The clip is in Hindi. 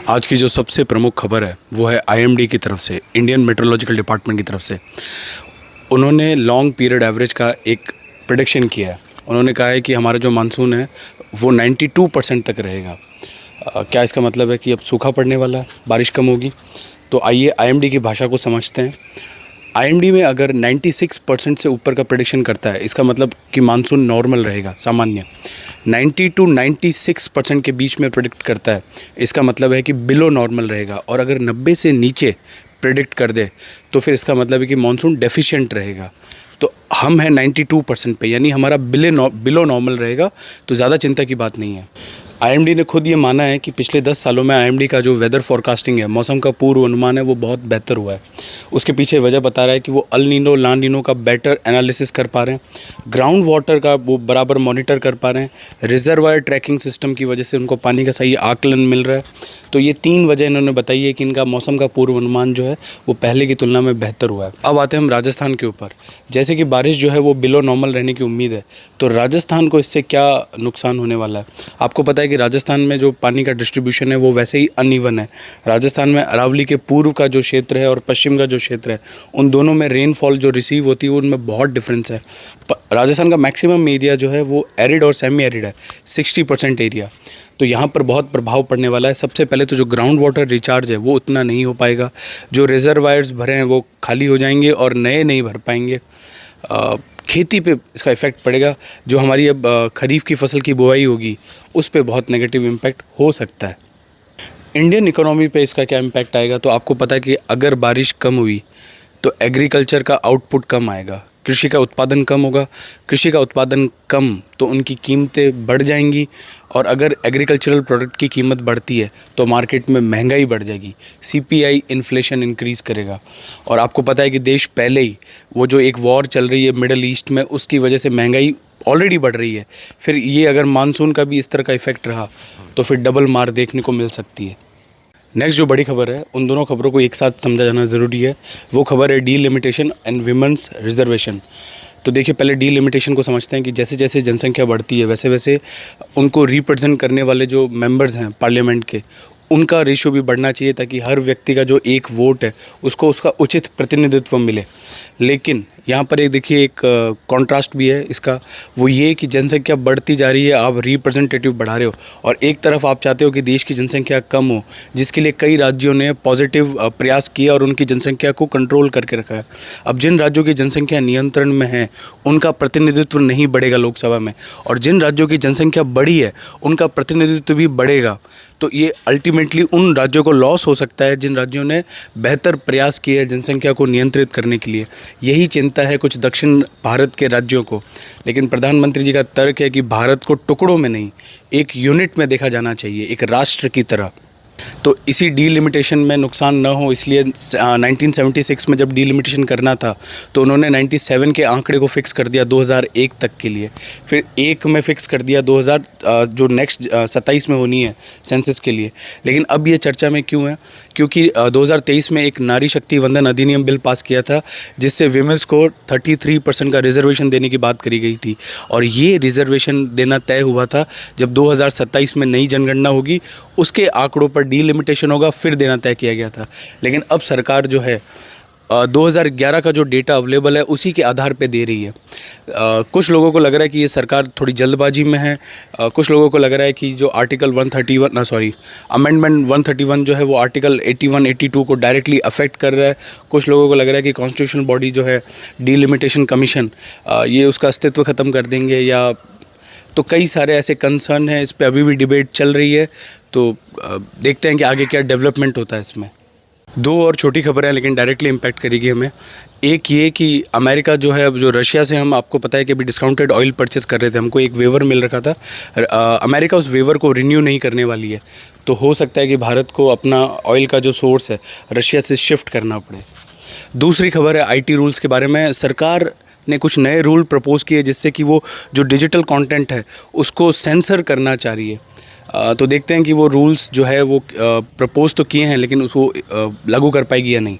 आज की जो सबसे प्रमुख खबर है वो है आईएमडी की तरफ से, इंडियन मेट्रोलॉजिकल डिपार्टमेंट की तरफ से। उन्होंने लॉन्ग पीरियड एवरेज का एक प्रेडिक्शन किया है। उन्होंने कहा है कि हमारा जो मानसून है वो 92% तक रहेगा। क्या इसका मतलब है कि अब सूखा पड़ने वाला है, बारिश कम होगी? तो आइए आईएमडी की भाषा को समझते हैं। आईएमडी में अगर 96% से ऊपर का प्रेडिक्शन करता है, इसका मतलब कि मानसून नॉर्मल रहेगा, सामान्य। 90 टू 96% के बीच में प्रेडिक्ट करता है, इसका मतलब है कि बिलो नॉर्मल रहेगा। और अगर 90 से नीचे प्रेडिक्ट कर दे तो फिर इसका मतलब है कि मानसून डेफिशिएंट रहेगा। तो हम हैं 92% पे, यानी हमारा बिलो नॉर्मल रहेगा, तो ज़्यादा चिंता की बात नहीं है। आईएमडी ने खुद ये माना है कि पिछले 10 सालों में आईएमडी का जो वेदर फोरकास्टिंग है, मौसम का पूर्व अनुमान है, वो बहुत बेहतर हुआ है। उसके पीछे वजह बता रहा है कि वो अल नीनो ला नीनो का बेटर एनालिसिस कर पा रहे हैं, ग्राउंड वाटर का वो बराबर मॉनिटर कर पा रहे हैं, रिजर्वायर ट्रैकिंग सिस्टम की वजह से उनको पानी का सही आकलन मिल रहा है। तो ये 3 वजह इन्होंने बताई है कि इनका मौसम का पूर्व अनुमान जो है वो पहले की तुलना में बेहतर हुआ है। अब आते हैं हम राजस्थान के ऊपर। जैसे कि बारिश जो है वो बिलो नॉर्मल रहने की उम्मीद है, तो राजस्थान को इससे क्या नुकसान होने वाला है? आपको पता है कि राजस्थान में जो पानी का डिस्ट्रीब्यूशन है वो वैसे ही अनइवन है। राजस्थान में अरावली के पूर्व का जो क्षेत्र है और पश्चिम का जो क्षेत्र है, उन दोनों में रेनफॉल जो रिसीव होती है उनमें बहुत डिफरेंस है। राजस्थान का मैक्सिमम एरिया जो है वो एरिड और सेमी एरिड है, 60% एरिया। तो यहाँ पर बहुत प्रभाव पड़ने वाला है। सबसे पहले तो जो ग्राउंड वाटर रिचार्ज है वो उतना नहीं हो पाएगा, जो रिजर्वायर्स भरे हैं वो खाली हो जाएंगे और नए नहीं भर पाएंगे। खेती पे इसका इफ़ेक्ट पड़ेगा। जो हमारी अब खरीफ की फसल की बुआई होगी उस पे बहुत नेगेटिव इम्पैक्ट हो सकता है। इंडियन इकोनॉमी पे इसका क्या इम्पैक्ट आएगा? तो आपको पता है कि अगर बारिश कम हुई तो एग्रीकल्चर का आउटपुट कम आएगा, कृषि का उत्पादन कम होगा। कृषि का उत्पादन कम तो उनकी कीमतें बढ़ जाएंगी, और अगर एग्रीकल्चरल प्रोडक्ट की कीमत बढ़ती है तो मार्केट में महंगाई बढ़ जाएगी, सीपीआई इन्फ्लेशन इंक्रीज़ करेगा। और आपको पता है कि देश पहले ही वो जो एक वॉर चल रही है मिडल ईस्ट में, उसकी वजह से महंगाई ऑलरेडी बढ़ रही है। फिर ये अगर मानसून का भी इस तरह का इफ़ेक्ट रहा तो फिर डबल मार देखने को मिल सकती है। नेक्स्ट जो बड़ी खबर है, उन दोनों खबरों को एक साथ समझा जाना ज़रूरी है। वो खबर है डीलिमिटेशन एंड विमेंस रिजर्वेशन। तो देखिए, पहले डीलिमिटेशन को समझते हैं कि जैसे जैसे जनसंख्या बढ़ती है वैसे वैसे उनको रिप्रेजेंट करने वाले जो मेंबर्स हैं पार्लियामेंट के, उनका रेशियो भी बढ़ना चाहिए, ताकि हर व्यक्ति का जो एक वोट है उसको उसका उचित प्रतिनिधित्व मिले। लेकिन यहाँ पर एक देखिए, एक कॉन्ट्रास्ट भी है इसका। वो ये कि जनसंख्या बढ़ती जा रही है, आप रिप्रेजेंटेटिव बढ़ा रहे हो, और एक तरफ आप चाहते हो कि देश की जनसंख्या कम हो, जिसके लिए कई राज्यों ने पॉजिटिव प्रयास किया और उनकी जनसंख्या को कंट्रोल करके रखा है। अब जिन राज्यों की जनसंख्या नियंत्रण में है उनका प्रतिनिधित्व नहीं बढ़ेगा लोकसभा में, और जिन राज्यों की जनसंख्या बढ़ी है उनका प्रतिनिधित्व भी बढ़ेगा। तो ये अल्टीमेटली उन राज्यों को लॉस हो सकता है जिन राज्यों ने बेहतर प्रयास किए हैं जनसंख्या को नियंत्रित करने के लिए। यही चिंता है कुछ दक्षिण भारत के राज्यों को। लेकिन प्रधानमंत्री जी का तर्क है कि भारत को टुकड़ों में नहीं, एक यूनिट में देखा जाना चाहिए, एक राष्ट्र की तरह। तो इसी डीलिमिटेशन में नुकसान न हो, इसलिए 1976 में जब डीलिमिटेशन करना था तो उन्होंने 97 के आंकड़े को फिक्स कर दिया 2001 तक के लिए, फिर 1 में फिक्स कर दिया 2000 जो नेक्स्ट 27 में होनी है सेंसस के लिए। लेकिन अब ये चर्चा में क्यों है? क्योंकि 2023 में एक नारी शक्ति वंदन अधिनियम बिल पास किया था, जिससे विमेंस को 33% का रिजर्वेशन देने की बात करी गई थी, और ये रिजर्वेशन देना तय हुआ था जब 2027 में नई जनगणना होगी, उसके आंकड़ों पर डीलिमिटेशन होगा, फिर देना तय किया गया था। लेकिन अब सरकार जो है 2011 का जो डेटा अवेलेबल है उसी के आधार पे दे रही है। कुछ लोगों को लग रहा है कि ये सरकार थोड़ी जल्दबाजी में है। कुछ लोगों को लग रहा है कि जो आर्टिकल 131 अमेंडमेंट 131 जो है वो आर्टिकल 81 82 को डायरेक्टली अफेक्ट कर रहा है। कुछ लोगों को लग रहा है कि कॉन्स्टिट्यूशनल बॉडी जो है डीलिमिटेशन कमीशन, ये उसका अस्तित्व ख़त्म कर देंगे, या तो कई सारे ऐसे कंसर्न हैं। इस पे अभी भी डिबेट चल रही है, तो देखते हैं कि आगे क्या डेवलपमेंट होता है इसमें। 2 और छोटी खबरें हैं लेकिन डायरेक्टली इम्पैक्ट करेगी हमें। एक ये कि अमेरिका जो है, जो रशिया से हम, आपको पता है कि अभी डिस्काउंटेड ऑयल परचेस कर रहे थे, हमको एक वेवर मिल रखा था। अमेरिका उस वेवर को रिन्यू नहीं करने वाली है, तो हो सकता है कि भारत को अपना ऑयल का जो सोर्स है रशिया से शिफ्ट करना पड़े। दूसरी खबर है आईटी रूल्स के बारे में। सरकार ने कुछ नए रूल प्रपोज़ किए जिससे कि वो जो डिजिटल कंटेंट है उसको सेंसर करना चाह रही है। तो देखते हैं कि वो रूल्स जो है वो प्रपोज़ तो किए हैं, लेकिन उसको लागू कर पाएगी या नहीं।